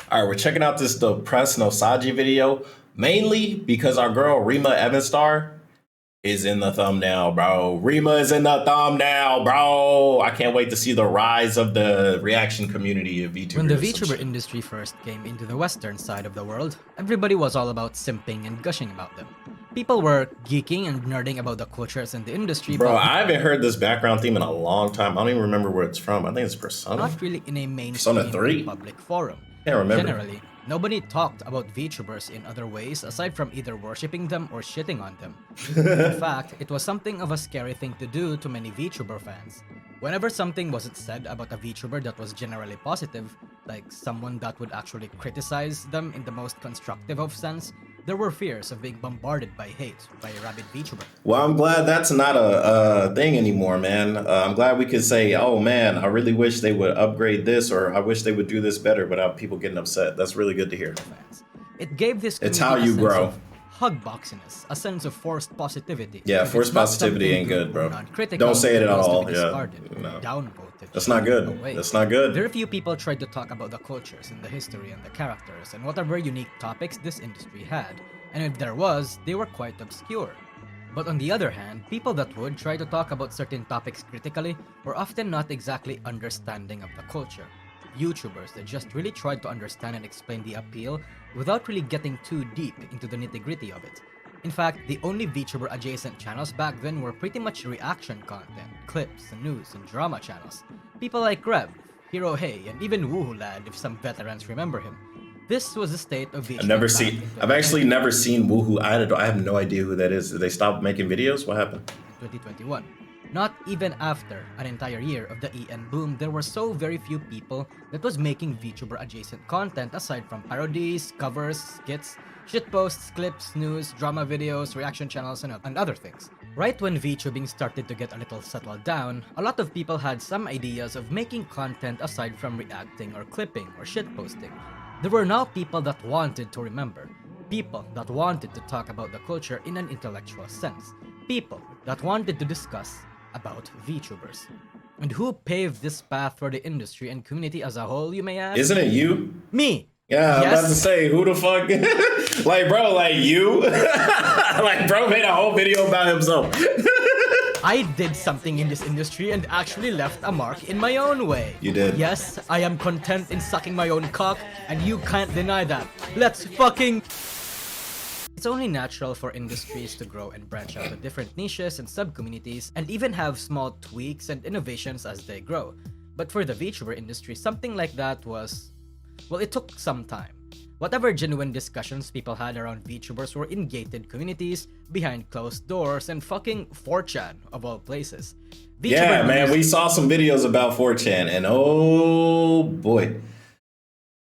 All right, we're checking out this depressed Nosaji video mainly because our girl Rima Evanstar is in the thumbnail, bro. Rima is in the thumbnail, bro. I can't wait to see the rise of the reaction community of VTubers. When the VTuber industry first came into the western side of the world, everybody was all about simping and gushing about them. People were geeking and nerding about the cultures in the industry, bro, but I haven't heard this background theme in a long time. I don't even remember where it's from. I think it's Persona. not really in a mainstream 3? public forum. Can't remember. Generally, nobody talked about VTubers in other ways aside from either worshipping them or shitting on them. In fact, it was something of a scary thing to do to many VTuber fans. Whenever something wasn't said about a VTuber that was generally positive, like someone that would actually criticize them in the most constructive of sense, there were fears of being bombarded by hate by a rabid VTuber. Well, I'm glad that's not a thing anymore, man. I'm glad we could say, oh man, I really wish they would upgrade this, or I wish they would do this better without people getting upset. That's really good to hear. Fans. It gave this It's how you grow. Hug boxiness, a sense of forced positivity. Yeah, If forced it's not positivity ain't something good, bro. non-critical, Don't say it at was to all. be Yeah, discarded, no. downvoted, That's not good. away. That's not good. Very few people tried to talk about the cultures and the history and the characters and whatever unique topics this industry had, and if there was, they were quite obscure. But on the other hand, people that would try to talk about certain topics critically were often not exactly understanding of the culture. YouTubers that just really tried to understand and explain the appeal without really getting too deep into the nitty-gritty of it. In fact, the only VTuber adjacent channels back then were pretty much reaction content, clips, news, and drama channels. People like Rev, Hero Hey, and even Woohoo Lad if some veterans remember him. This was the state of VTuber. I've actually never seen Woohoo. I have no idea who that is. Did they stop making videos? What happened? 2021. Not even after an entire year of the EN boom, there were so very few people that was making VTuber adjacent content aside from parodies, covers, skits, shitposts, clips, news, drama videos, reaction channels, and other things. Right when VTubing started to get a little settled down, a lot of people had some ideas of making content aside from reacting or clipping or shitposting. There were now people that wanted to remember, people that wanted to talk about the culture in an intellectual sense, people that wanted to discuss about VTubers. And who paved this path for the industry and community as a whole, you may ask? Isn't it you? Me! Yeah, Yes. I'm about to say, who the fuck? Like, bro, like you? Like, bro made a whole video about himself. I did something in this industry and actually left a mark in my own way. You did. Yes, I am content in sucking my own cock, and you can't deny that. Let's fucking... It's only natural for industries to grow and branch out to different niches and sub-communities, and even have small tweaks and innovations as they grow. But for the VTuber industry, something like that was... well, it took some time. Whatever genuine discussions people had around VTubers were in gated communities, behind closed doors, and fucking 4chan, of all places. Yeah, man, we saw some videos about 4chan, and oh boy,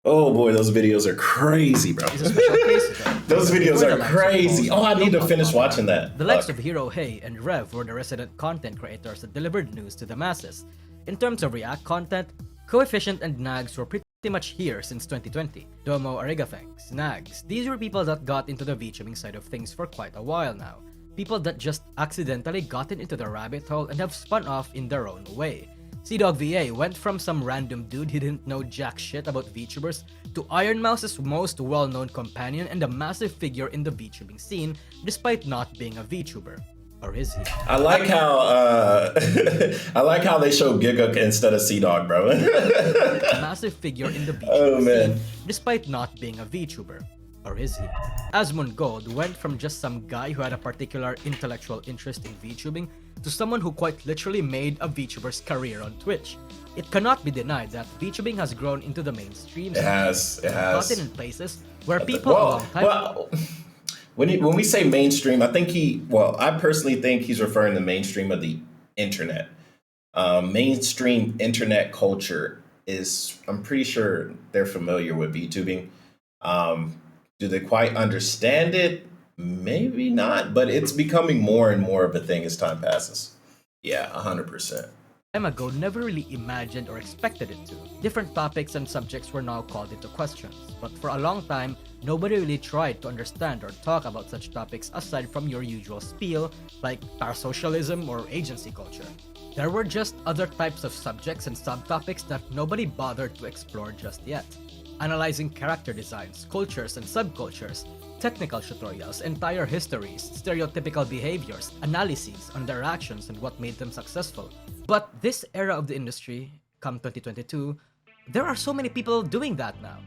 those videos are crazy, bro. Is a special case, though. Those videos Were the are likes of crazy. Paul Oh, I need to Paul finish Paul watching that. The likes Fuck. of Hero Hey and Rev were the resident content creators that delivered news to the masses. In terms of React content, Coefficient and Nags were pretty much here since 2020. Domo, Arigafangs, Nags, these were people that got into the VTubing side of things for quite a while now. People that just accidentally gotten into the rabbit hole and have spun off in their own way. CDog VA went from some random dude he didn't know jack shit about VTubers to Iron Mouse's most well-known companion and a massive figure in the VTubing scene despite not being a VTuber. Or is he? I like how I like how they show Giga instead of Sea-Dog, bro. A massive figure in the VTubing man. scene despite not being a VTuber. Or is he? Asmund Gold went from just some guy who had a particular intellectual interest in VTubing to someone who quite literally made a VTuber's career on Twitch. It cannot be denied that VTubing has grown into the mainstream. It has. Gotten in places where people a long time... When we say mainstream, I personally think he's referring to mainstream of the internet. Mainstream internet culture is, I'm pretty sure they're familiar with VTubing. Do they quite understand it? Maybe not, but it's becoming more and more of a thing as time passes. Yeah, 100%. Time ago never really imagined or expected it to. Different topics and subjects were now called into questions, but for a long time, nobody really tried to understand or talk about such topics aside from your usual spiel, like parasocialism or agency culture. There were just other types of subjects and subtopics that nobody bothered to explore just yet. analyzing character designs, cultures and subcultures, technical tutorials, entire histories, stereotypical behaviors, analyses on their actions and what made them successful. But this era of the industry, come 2022, there are so many people doing that now.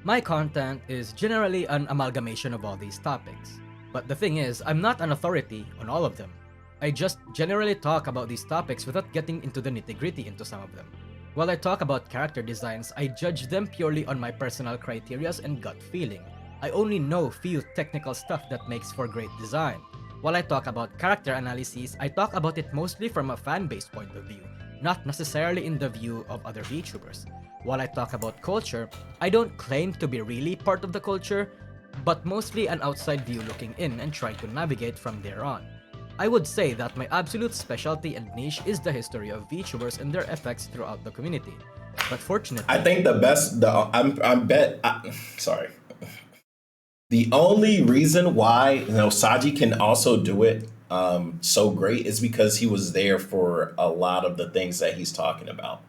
My content is generally an amalgamation of all these topics. But the thing is, I'm not an authority on all of them. I just generally talk about these topics without getting into the nitty-gritty into some of them. While I talk about character designs, I judge them purely on my personal criterias and gut feeling. I only know few technical stuff that makes for great design. While I talk about character analyses, I talk about it mostly from a fan-based point of view, not necessarily in the view of other VTubers. While I talk about culture, I don't claim to be really part of the culture, but mostly an outside view looking in and trying to navigate from there on. I would say that my absolute specialty and niche is the history of VTubers and their effects throughout the community. But fortunately, I think the only reason why Saji can also do it so great is because he was there for a lot of the things that he's talking about.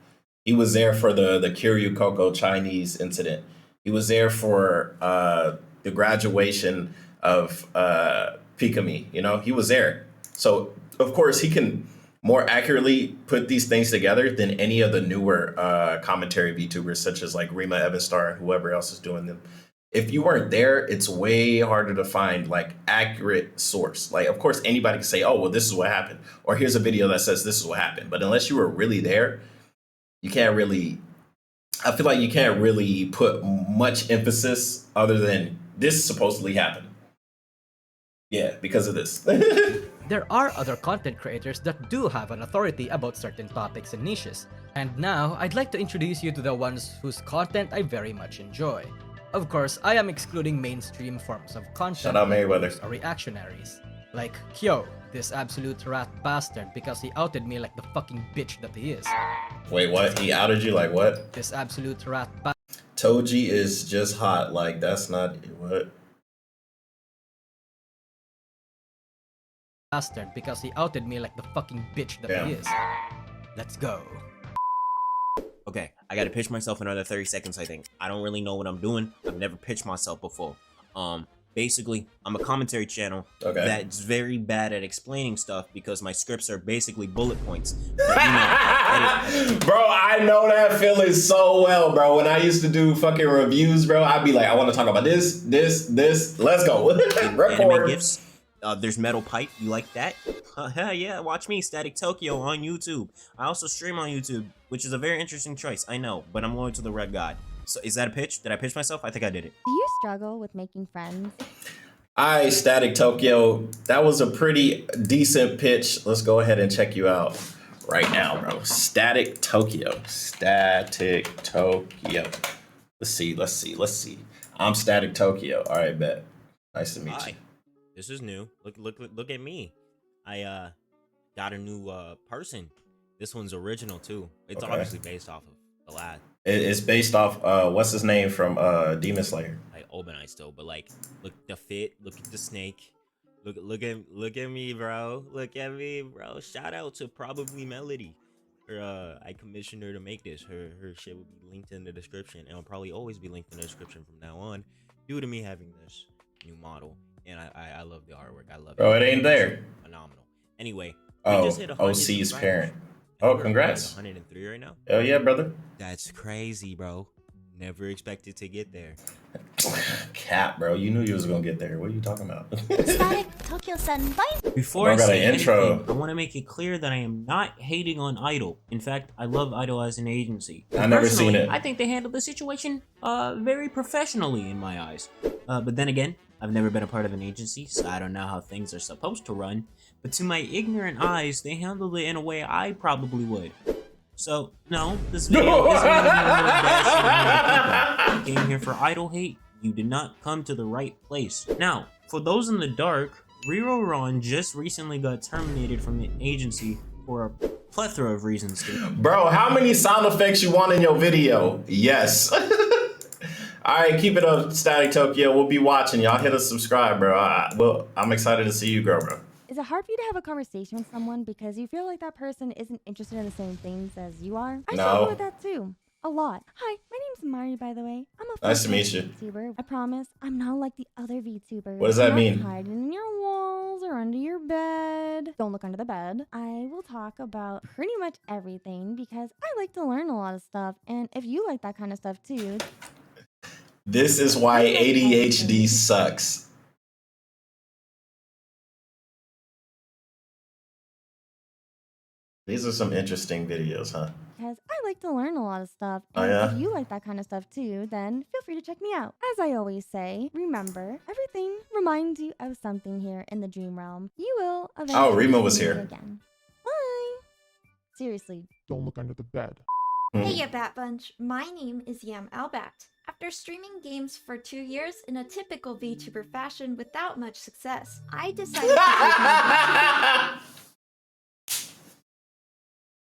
He was there for the Kiryu Koko Chinese incident. He was there for the graduation of Pikami. He was there. So of course he can more accurately put these things together than any of the newer commentary VTubers, such as like Rima Evanstar and whoever else is doing them. If you weren't there, it's way harder to find like accurate source. Like, of course, anybody can say, oh, well, this is what happened. Or here's a video that says this is what happened. But unless you were really there, I feel like you can't really put much emphasis other than this supposedly happened. Yeah, because of this. there are other content creators that do have an authority about certain topics and niches. And now, I'd like to introduce you to the ones whose content I very much enjoy. Of course, I am excluding mainstream forms of content. Shout out Mayweather. Or reactionaries. Like Kyo, this absolute rat bastard because he outed me like the fucking bitch that he is. Wait, what? He outed you like what? This absolute rat Toji is just hot. Like, that's not what? Bastard because he outed me like the fucking bitch that he is. Let's go. Okay, I gotta pitch myself another 30 seconds, I think. I don't really know what I'm doing. I've never pitched myself before. Basically, I'm a commentary channel that's very bad at explaining stuff because my scripts are basically bullet points. But, bro, I know that feeling so well, bro. When I used to do fucking reviews, bro, I'd be like, I want to talk about this, let's go. Anime gifs. There's Metal Pipe. You like that? Hell yeah, watch me, Static Tokyo, on YouTube. I also stream on YouTube, which is a very interesting choice, I know, but I'm loyal to the Red God. So is that a pitch? Did I pitch myself? I think I did it. Do you struggle with making friends? Alright, Static Tokyo. That was a pretty decent pitch. Let's go ahead and check you out right now, bro. Static Tokyo. Static Tokyo. Let's see. I'm Static Tokyo. Alright, bet. Nice to meet you. This is new. Look at me. I got a new person. This one's original too. It's obviously based off of the last. It's based off what's his name from Demon Slayer. Like Obanai still, but like look the fit, look at the snake. Look at me, bro. Look at me, bro. Shout out to Probably Melody. I commissioned her to make this. Her shit will be linked in the description, and will probably always be linked in the description from now on, due to me having this new model. And I love the artwork. I love it. Bro, it ain't there. Phenomenal. Anyway, we just hit 100 OC's parent. Oh, congrats. 103 right now. Hell yeah, brother. That's crazy, bro. Never expected to get there. Cap, bro. You knew you was gonna get there. What are you talking about? Tokyo-san, bye. Before I say anything, I want to make it clear that I am not hating on Idol. In fact, I love Idol as an agency. I've never seen it. I think they handled the situation very professionally in my eyes. But then again, I've never been a part of an agency, so I don't know how things are supposed to run. But to my ignorant eyes, they handled it in a way I probably would. So, no, this video isn't gonna be a little bash on people. You came here for idol hate, you did not come to the right place. Now, for those in the dark, Riroron just recently got terminated from the agency for a plethora of reasons. Bro, how many sound effects you want in your video? Yes. Alright, keep it up, Static Tokyo. We'll be watching. Y'all hit us subscribe, bro. I'm excited to see you grow, bro. Is it hard for you to have a conversation with someone because you feel like that person isn't interested in the same things as you are? I struggle with that too. A lot. Hi, my name's Mari, by the way. I'm a Nice to meet full-time you. VTuber. I promise, I'm not like the other VTubers. What does that I'm mean? not hiding in your walls or under your bed. Don't look under the bed. I will talk about pretty much everything because I like to learn a lot of stuff. And if you like that kind of stuff too, This is why I like ADHD everything. sucks. These are some interesting videos, huh? because I like to learn a lot of stuff. Oh, And yeah? if you like that kind of stuff too, then feel free to check me out. As I always say, remember, everything reminds you of something here in the dream realm. You will eventually Rima was see me here. again. Bye. Seriously. Don't look under the bed. Hey, ya Bat Bunch. My name is Yam Albat. After streaming games for 2 years in a typical VTuber fashion without much success, I decided to take my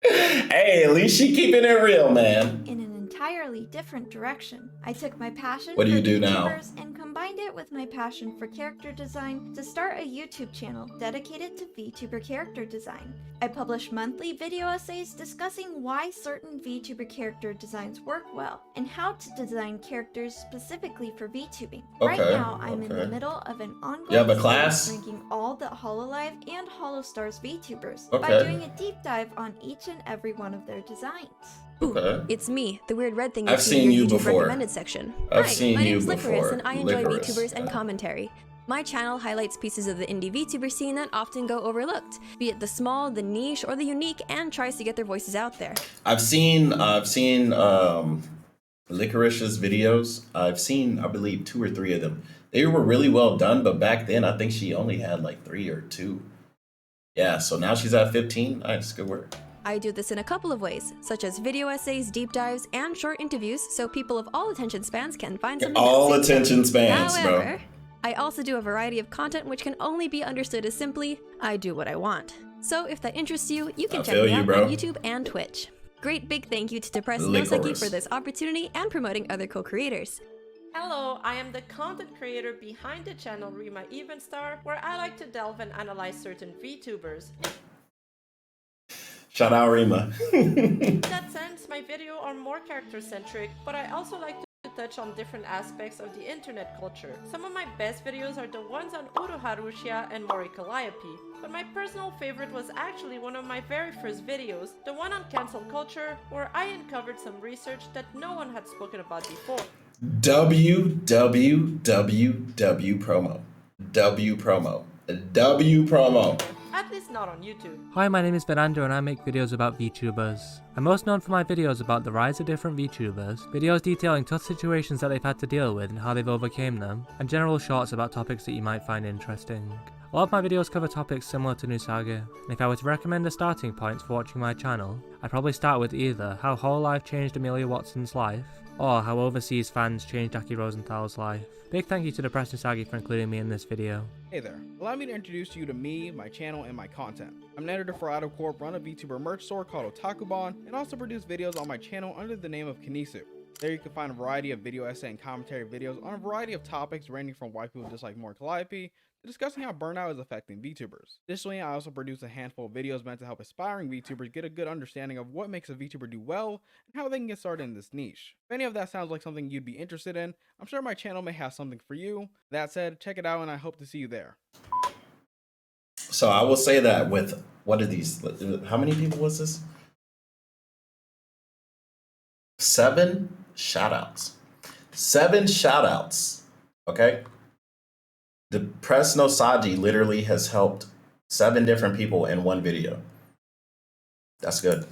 Hey, at least she keeping it real, man. in an entirely different direction. I took my passion What do for you do now? VTubers and combined it with my passion for character design to start a YouTube channel dedicated to VTuber character design. I publish monthly video essays discussing why certain VTuber character designs work well and how to design characters specifically for VTubing. Right Okay, now, I'm in the okay. middle of an ongoing You have a series class? ranking all the HoloLive and HoloStars VTubers Okay. by doing a deep dive on each and every one of their designs. Okay. It's me, the weird red thing I've you see seen in your you YouTube before. recommended section. I've Hi, seen my you name's Licorice, before. and I enjoy Licorice, VTubers and yeah. commentary. My channel highlights pieces of the indie VTuber scene that often go overlooked, be it the small, the niche, or the unique, and tries to get their voices out there. I've seen Licorice's videos. I've seen, I believe, 2 or 3 of them. They were really well done, but back then I think she only had like 3 or 2. Yeah, so now she's at 15. Nice, good work. I do this in a couple of ways, such as video essays, deep dives, and short interviews, so people of all attention spans can find something All that suits them. attention spans, However, bro. I also do a variety of content which can only be understood as simply, I do what I want. So if that interests you, you can I check feel me you, out bro. on YouTube and Twitch. Great big thank you to Depressed Licorice. Nosaki for this opportunity and promoting other co-creators. Hello, I am the content creator behind the channel Rima Evenstar, where I like to delve and analyze certain VTubers. Shout out Rima. In that sense, my videos are more character-centric, but I also like to touch on different aspects of the internet culture. Some of my best videos are the ones on Uru Harushia and Mori Calliope, but my personal favorite was actually one of my very first videos, the one on cancel culture, where I uncovered some research that no one had spoken about before. WWW promo. W promo. At least not on YouTube. Hi, my name is Fernando and I make videos about VTubers. I'm most known for my videos about the rise of different VTubers, videos detailing tough situations that they've had to deal with and how they've overcame them, and general shorts about topics that you might find interesting. A lot of my videos cover topics similar to Nusage, and if I were to recommend a starting point for watching my channel, I'd probably start with either how HoloLive changed Amelia Watson's life, or how overseas fans changed Jackie Rosenthal's life. Big thank you to Depressed Nusagi for including me in this video. Hey there, allow me to introduce you to me, my channel, and my content. I'm an editor for AutoCorp, run a VTuber merch store called Otakubon, and also produce videos on my channel under the name of Kanisu. There you can find a variety of video essay and commentary videos on a variety of topics ranging from why people dislike Mori Calliope to discussing how burnout is affecting VTubers. Additionally, I also produce a handful of videos meant to help aspiring VTubers get a good understanding of what makes a VTuber do well and how they can get started in this niche. If any of that sounds like something you'd be interested in, I'm sure my channel may have something for you. That said, check it out and I hope to see you there. So I will say that with, what are these? How many people was this? 7 shoutouts. 7 shoutouts. Okay. The Press No Saji literally has helped 7 different people in one video. That's good.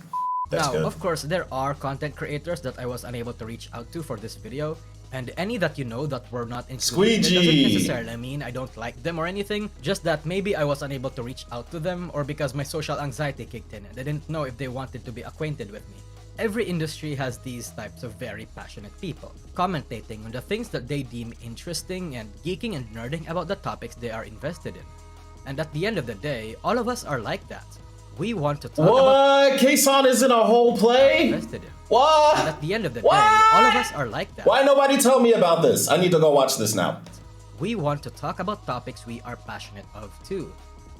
That's Now, good. of course, there are content creators that I was unable to reach out to for this video, and any that you know that were not included, it doesn't Squeegee! necessarily mean I don't like them or anything, just that maybe I was unable to reach out to them, or because my social anxiety kicked in and I didn't know if they wanted to be acquainted with me. Every industry has these types of very passionate people, commentating on the things that they deem interesting and geeking and nerding about the topics they are invested in. And at the end of the day, all of us are like that. We want to talk about What? KHunShawn isn't a whole play? invested in. And What? at the end of the day, What? all of us are like that. Why nobody told me about this? I need to go watch this now. We want to talk about topics we are passionate of too.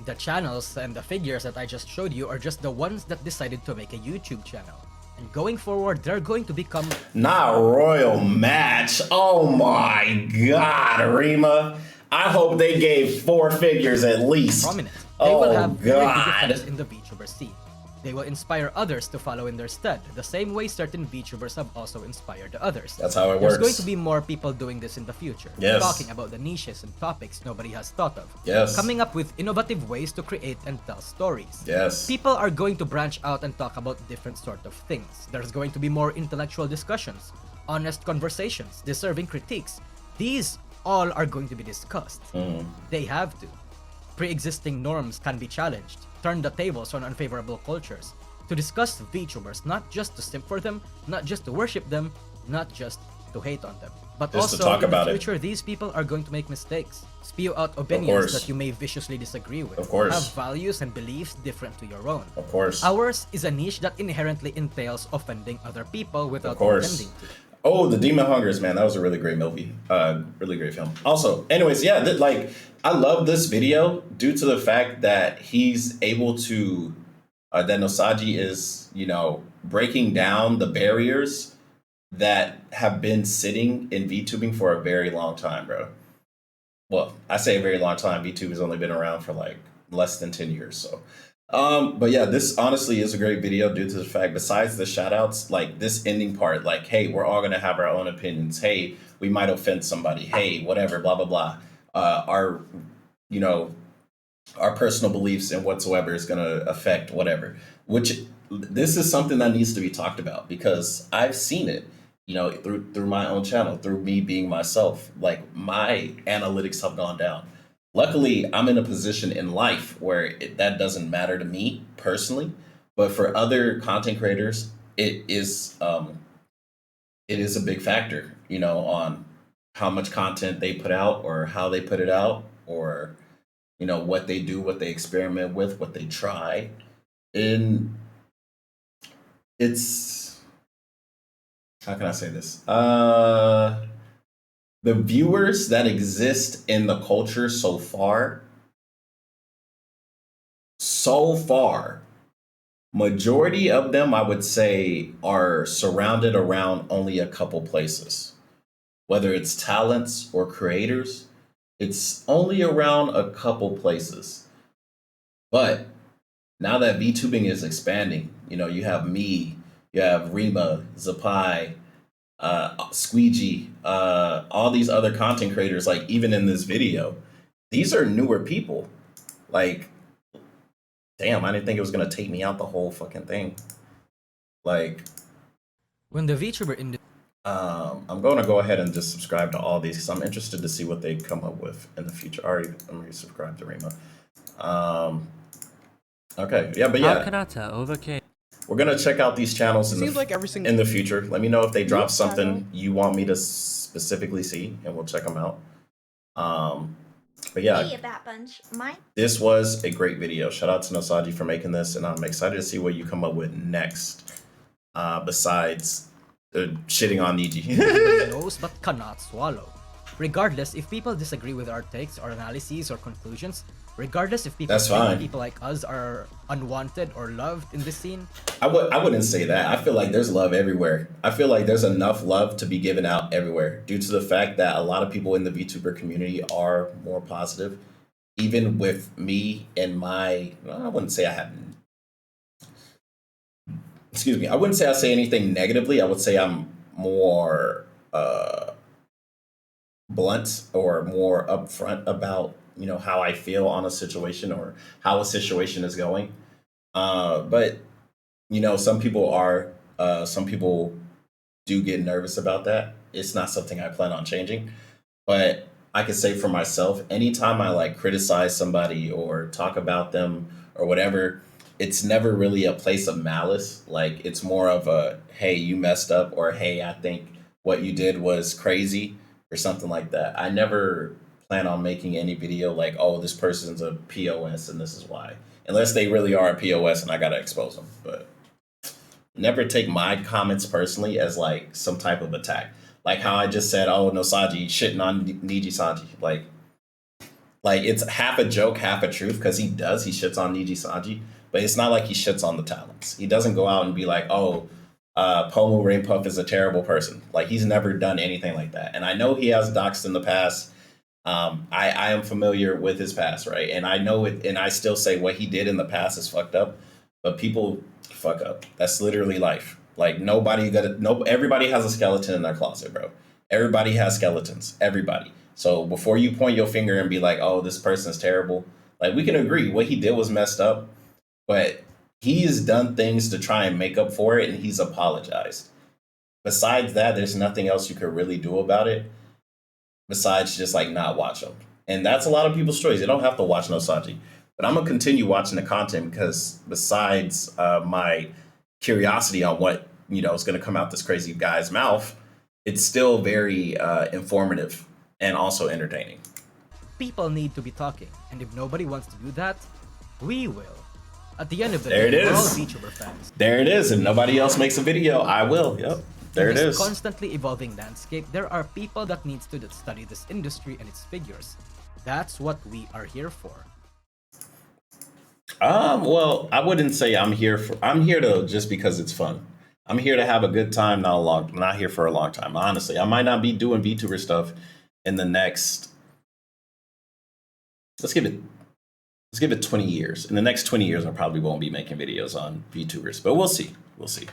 The channels and the figures that I just showed you are just the ones that decided to make a YouTube channel. And going forward, they're going to become Not royal match. Oh my god, Rima. I hope they gave 4 figures at least. prominent. They will have very big God. effects in the VTuber scene. They will inspire others to follow in their stead, the same way certain VTubers have also inspired others. That's how it There's works. going to be more people doing this in the future, Yes. talking about the niches and topics nobody has thought of, Yes. coming up with innovative ways to create and tell stories. Yes. People are going to branch out and talk about different sort of things. There's going to be more intellectual discussions, honest conversations, deserving critiques. These all are going to be discussed. They have to. Pre-existing norms can be challenged, turn the tables on unfavorable cultures, to discuss VTubers, not just to simp for them, not just to worship them, not just to hate on them, but Just to also talk in about the it. future, these people are going to make mistakes, spew out opinions course. that you may viciously disagree with, Of course. have values and beliefs different to your own. Of course. Ours is a niche that inherently entails offending other people without Of course. intending to. Oh, the Demon Hungers, man, that was a really great movie. Really great film. Also, anyways, yeah, like I love this video due to the fact that he's able to, that Nosaji is, you know, breaking down the barriers that have been sitting in VTubing for a very long time, bro. Well, I say a very long time. VTube has only been around for like less than 10 years, so. But yeah, this honestly is a great video due to the fact, besides the shout outs, like this ending part, like, hey, we're all gonna have our own opinions. Hey, we might offend somebody. Hey, whatever, blah, blah, blah. Our, you know, our personal beliefs and whatsoever is gonna affect whatever, which this is something that needs to be talked about because I've seen it, you know, through my own channel, through me being myself, like my analytics have gone down. Luckily, I'm in a position in life where that doesn't matter to me personally, but for other content creators, it is a big factor, you know, on how much content they put out or how they put it out, or you know what they do, what they experiment with, what they try, and it's, how can I say this? The viewers that exist in the culture so far, majority of them, I would say, are surrounded around only a couple places. Whether it's talents or creators, it's only around a couple places. But now that VTubing is expanding, you know, you have me, you have Rima, Zapai, Squeegee, all these other content creators, like even in this video, these are newer people. Like, damn, I didn't think it was gonna take me out the whole fucking thing. Like, When the VTuber industry I'm going to go ahead and just subscribe to all these because I'm interested to see what they come up with in the future. I'm already subscribed to Rima. Okay, yeah, but How yeah, Kanata overcame. we're gonna check out these channels in Seems like every single in the future. Let me know if they drop Which something channel? you want me to specifically see, and we'll check them out. But yeah, Hey, Bat Bunch. Mine. this was a great video. Shout out to Nosaji for making this, and I'm excited to see what you come up with next. Besides shitting on Niji. knows but cannot swallow. Regardless if people disagree with our takes or analyses or conclusions, regardless if people That's think fine. people like us are unwanted or loved in this scene, I wouldn't say that. I feel like there's love everywhere. I feel like there's enough love to be given out everywhere due to the fact that a lot of people in the VTuber community are more positive. Even with me and I wouldn't say I have, excuse me, I wouldn't say I say anything negatively. I would say I'm more blunt or more upfront about, you know, how I feel on a situation or how a situation is going. But you know, some people do get nervous about that. It's not something I plan on changing, but I can say for myself, anytime I like criticize somebody or talk about them or whatever, it's never really a place of malice. Like, it's more of a, hey, you messed up, or hey, I think what you did was crazy, or something like that. I never plan on making any video like, oh, this person's a POS and this is why. Unless they really are a POS and I gotta expose them. But never take my comments personally as like some type of attack. Like how I just said, oh, Nosaji shitting on Nijisanji. Like it's half a joke, half a truth, because he shits on Nijisanji, but it's not like he shits on the talents. He doesn't go out and be like, oh, Pomo Rainpuff is a terrible person. Like, he's never done anything like that. And I know he has doxed in the past. I am familiar with his past, right? And I know it, and I still say what he did in the past is fucked up. But people fuck up. That's literally life. Like, everybody has a skeleton in their closet, bro. Everybody has skeletons. Everybody. So before you point your finger and be like, oh, this person's terrible, like, we can agree what he did was messed up, but he has done things to try and make up for it, and he's apologized. Besides that, there's nothing else you could really do about it besides just like not watch them. And that's a lot of people's choice. You don't have to watch no Sanji. But I'm going to continue watching the content because besides my curiosity on what, is going to come out this crazy guy's mouth, it's still very informative and also entertaining. People need to be talking, and if nobody wants to do that, we will. At the end of the There day, it we're all is. VTuber fans. There it is. If nobody else makes a video, I will. Yep. There In it this is. constantly evolving landscape, there are people that needs to study this industry and its figures. That's what we are here for. Well, I wouldn't say I'm here to just because it's fun. I'm here to have a good time, not here for a long time. Honestly, I might not be doing VTuber stuff in the next, let's give it 20 years. In the next 20 years, I probably won't be making videos on VTubers, but we'll see. We'll see.